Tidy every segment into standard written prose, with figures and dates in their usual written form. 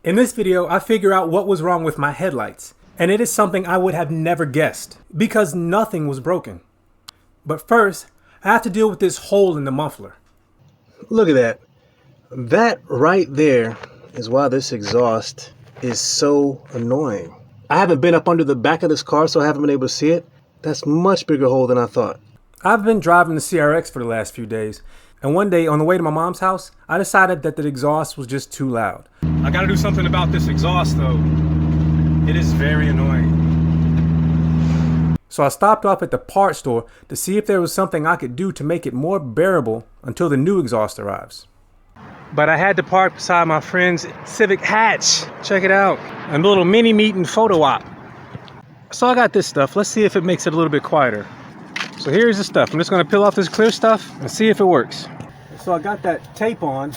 In this video, I figure out what was wrong with my headlights, and it is something I would have never guessed, because nothing was broken. But first, I have to deal with this hole in the muffler. Look at that. That right there is why this exhaust is so annoying. I haven't been up under the back of this car, so I haven't been able to see it. That's a much bigger hole than I thought. I've been driving the CRX for the last few days, and one day on the way to my mom's house, I decided that the exhaust was just too loud. I gotta do something about this exhaust though. It is very annoying. So I stopped off at the parts store to see if there was something I could do to make it more bearable until the new exhaust arrives. But I had to park beside my friend's Civic hatch. Check it out. A little mini meet and photo op. So I got this stuff. Let's see if it makes it a little bit quieter. So here's the stuff. I'm just gonna peel off this clear stuff and see if it works. So I got that tape on,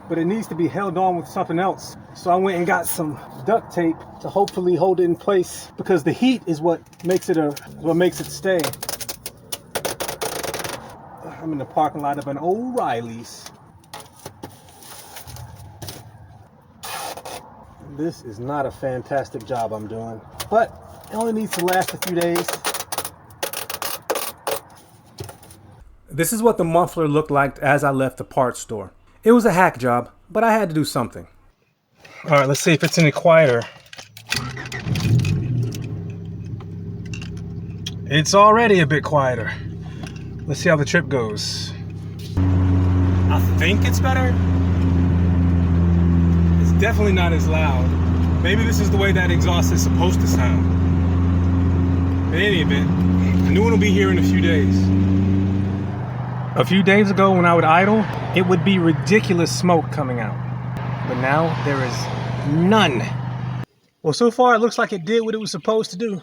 but it needs to be held on with something else. So I went and got some duct tape to hopefully hold it in place, because the heat is what makes it stay. I'm in the parking lot of an O'Reilly's. This is not a fantastic job I'm doing, but it only needs to last a few days. This is what the muffler looked like as I left the parts store. It was a hack job, but I had to do something. All right, let's see if it's any quieter. It's already a bit quieter. Let's see how the trip goes. I think it's better. It's definitely not as loud. Maybe this is the way that exhaust is supposed to sound. In any event, the new one will be here in a few days. A few days ago when I would idle, it would be ridiculous smoke coming out. But now there is none. Well, so far it looks like it did what it was supposed to do.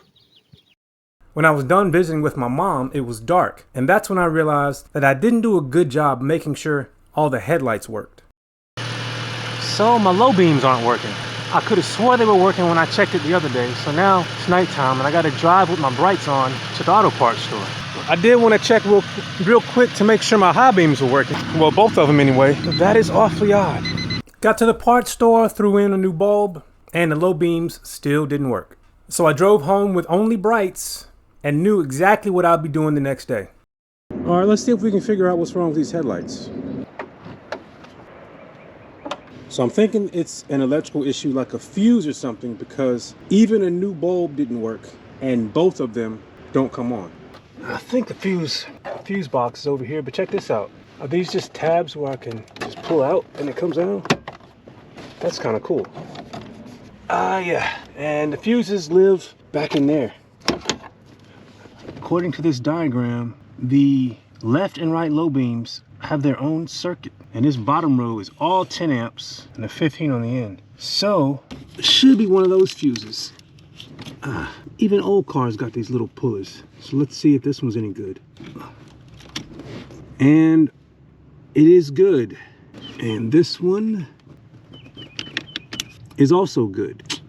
When I was done visiting with my mom, it was dark. And that's when I realized that I didn't do a good job making sure all the headlights worked. So my low beams aren't working. I could have swore they were working when I checked it the other day. So now it's nighttime and I got to drive with my brights on to the auto parts store. I did want to check real quick to make sure my high beams were working. Well, both of them anyway. But that is awfully odd. Got to the parts store, threw in a new bulb, and the low beams still didn't work. So I drove home with only brights and knew exactly what I'd be doing the next day. All right, let's see if we can figure out what's wrong with these headlights. So I'm thinking it's an electrical issue like a fuse or something, because even a new bulb didn't work and both of them don't come on. I think the fuse box is over here, but check this out. Are these just tabs where I can just pull out and it comes out? That's kind of cool. Yeah. And the fuses live back in there. According to this diagram, the left and right low beams have their own circuit. And this bottom row is all 10 amps and a 15 on the end. So it should be one of those fuses. Even old cars got these little pullers. So let's see if this one's any good. And it is good. And this one is also good.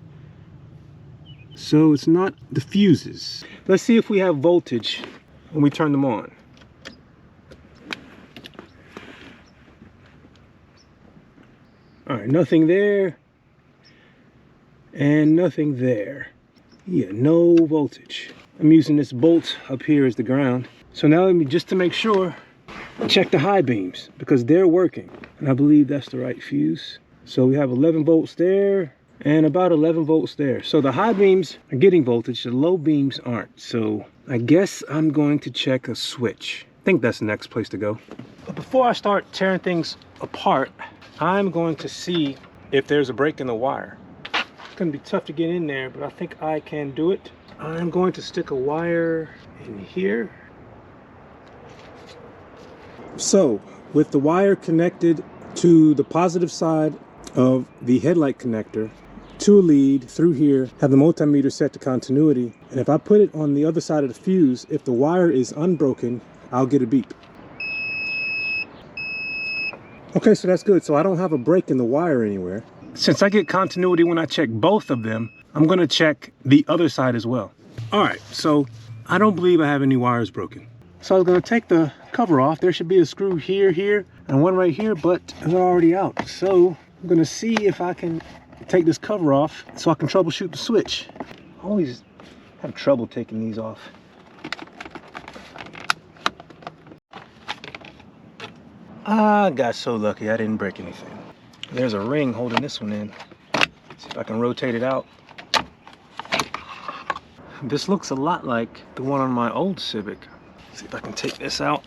So it's not the fuses. Let's see if we have voltage when we turn them on. All right, nothing there and nothing there. Yeah, no voltage. I'm using this bolt up here as the ground. So now let me, just to make sure, check the high beams, because they're working. And I believe that's the right fuse. So we have 11 volts there and about 11 volts there. So the high beams are getting voltage, the low beams aren't. So I guess I'm going to check a switch. I think that's the next place to go. But before I start tearing things apart, I'm going to see if there's a break in the wire. It's gonna be tough to get in there, but I think I can do it. I'm going to stick a wire in here. So with the wire connected to the positive side of the headlight connector to a lead through here, have the multimeter set to continuity. And if I put it on the other side of the fuse, if the wire is unbroken, I'll get a beep. Okay, so that's good. So I don't have a break in the wire anywhere. Since I get continuity when I check both of them, I'm gonna check the other side as well. All right, so I don't believe I have any wires broken. So I was gonna take the cover off. There should be a screw here, and one right here, but they're already out. So I'm gonna see if I can take this cover off so I can troubleshoot the switch. I always have trouble taking these off. I got so lucky I didn't break anything. There's a ring holding this one in. See if I can rotate it out. This looks a lot like the one on my old Civic. See if I can take this out.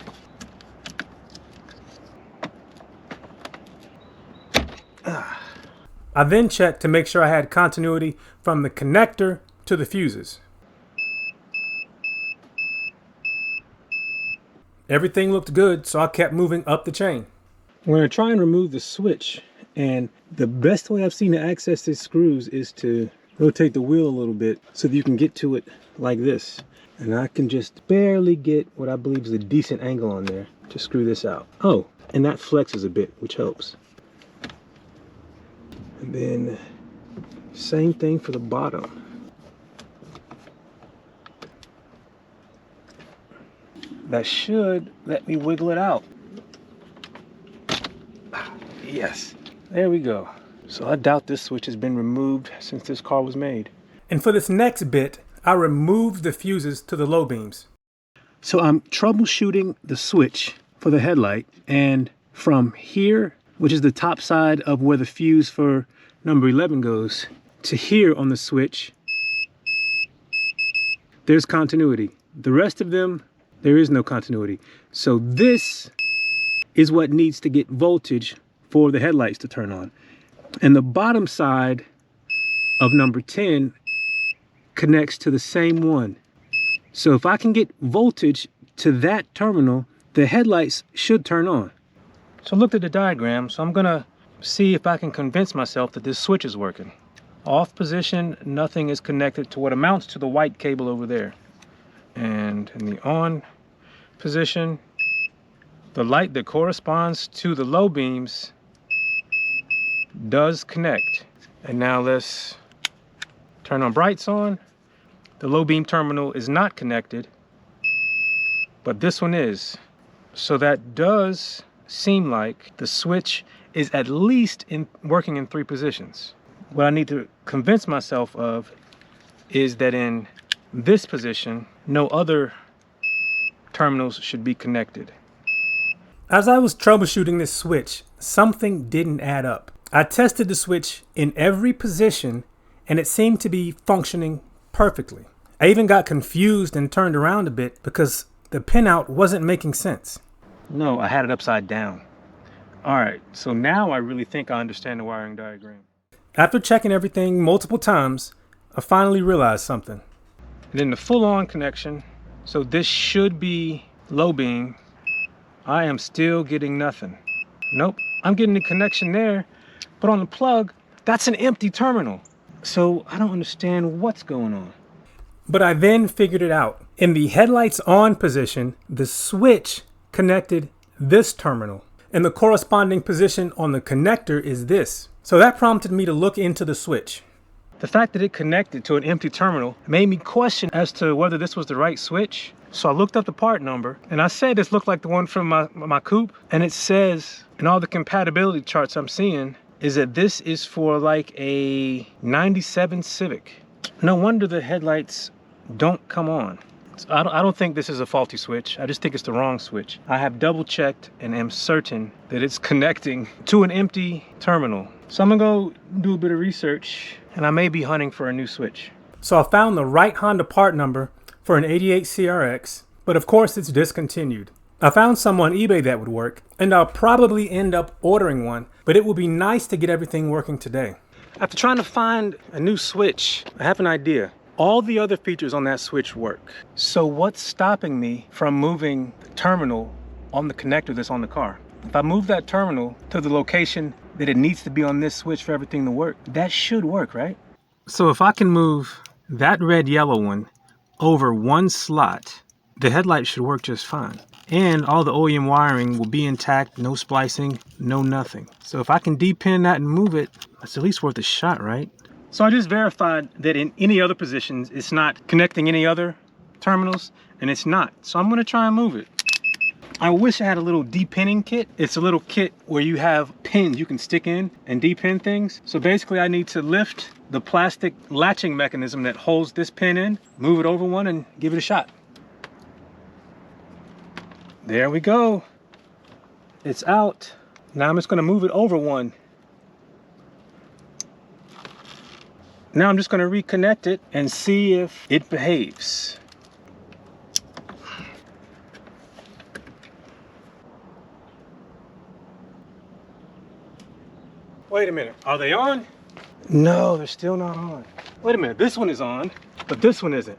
I then checked to make sure I had continuity from the connector to the fuses. Everything looked good, so I kept moving up the chain. We're going to try and remove the switch, and the best way I've seen to access these screws is to rotate the wheel a little bit so that you can get to it like this. And I can just barely get what I believe is a decent angle on there to screw this out. Oh, and that flexes a bit, which helps. And then same thing for the bottom. That should let me wiggle it out. Yes, there we go. So I doubt this switch has been removed since this car was made. And for this next bit, I removed the fuses to the low beams. So I'm troubleshooting the switch for the headlight, and from here, which is the top side of where the fuse for number 11 goes, to here on the switch, there's continuity. The rest of them, there is no continuity. So this is what needs to get voltage for the headlights to turn on. And the bottom side of number 10 connects to the same one. So if I can get voltage to that terminal, the headlights should turn on. So I looked at the diagram, so I'm gonna see if I can convince myself that this switch is working. Off position, nothing is connected to what amounts to the white cable over there. And in the on position, the light that corresponds to the low beams does connect. And now let's turn on brights on. The low beam terminal is not connected, but this one is. So that does seem like the switch is at least working in 3 positions. What I need to convince myself of is that in this position, no other terminals should be connected. As I was troubleshooting this switch, something didn't add up. I tested the switch in every position and it seemed to be functioning perfectly. I even got confused and turned around a bit because the pinout wasn't making sense. No, I had it upside down. All right, so now I really think I understand the wiring diagram. After checking everything multiple times, I finally realized something. And then the full-on connection, so this should be low beam. I am still getting nothing. Nope, I'm getting the connection there, but on the plug, that's an empty terminal. So I don't understand what's going on. But I then figured it out. In the headlights on position, the switch connected this terminal, and the corresponding position on the connector is this. So that prompted me to look into the switch. The fact that it connected to an empty terminal made me question as to whether this was the right switch. So I looked up the part number and I said this looked like the one from my coupe, and it says in all the compatibility charts I'm seeing is that this is for like a 97 Civic. No wonder the headlights don't come on. So I don't think this is a faulty switch. I just think it's the wrong switch. I have double checked and am certain that it's connecting to an empty terminal. So I'm gonna go do a bit of research and I may be hunting for a new switch. So I found the right Honda part number for an 88 CRX, but of course it's discontinued. I found some on eBay that would work, and I'll probably end up ordering one, but it would be nice to get everything working today. After trying to find a new switch, I have an idea. All the other features on that switch work. So what's stopping me from moving the terminal on the connector that's on the car? If I move that terminal to the location that it needs to be on this switch for everything to work, that should work, right? So if I can move that red yellow one over one slot, the headlight should work just fine. And all the OEM wiring will be intact, no splicing, no nothing. So if I can depin that and move it, that's at least worth a shot, right? So I just verified that in any other positions, it's not connecting any other terminals, and it's not. So I'm gonna try and move it. I wish I had a little depinning kit. It's a little kit where you have pins you can stick in and depin things. So basically I need to lift the plastic latching mechanism that holds this pin in, move it over one and give it a shot. There we go. It's out. Now I'm just gonna move it over one. Now I'm just gonna reconnect it and see if it behaves. Wait a minute, are they on? No, they're still not on. Wait a minute, this one is on, but this one isn't.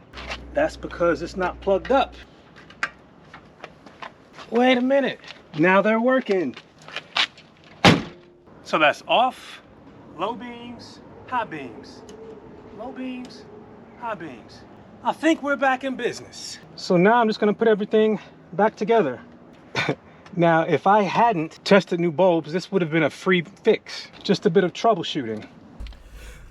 That's because it's not plugged up. Wait a minute, now they're working. So that's off, low beams, high beams. Low beams, high beams. I think we're back in business. So now I'm just gonna put everything back together. Now, if I hadn't tested new bulbs, this would have been a free fix. Just a bit of troubleshooting.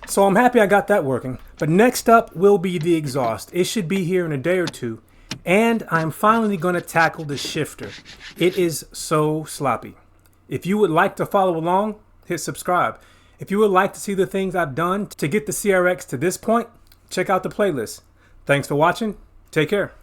So I'm happy I got that working. But next up will be the exhaust. It should be here in a day or two. And I'm finally gonna tackle the shifter. It is so sloppy. If you would like to follow along, hit subscribe. If you would like to see the things I've done to get the CRX to this point, check out the playlist. Thanks for watching. Take care.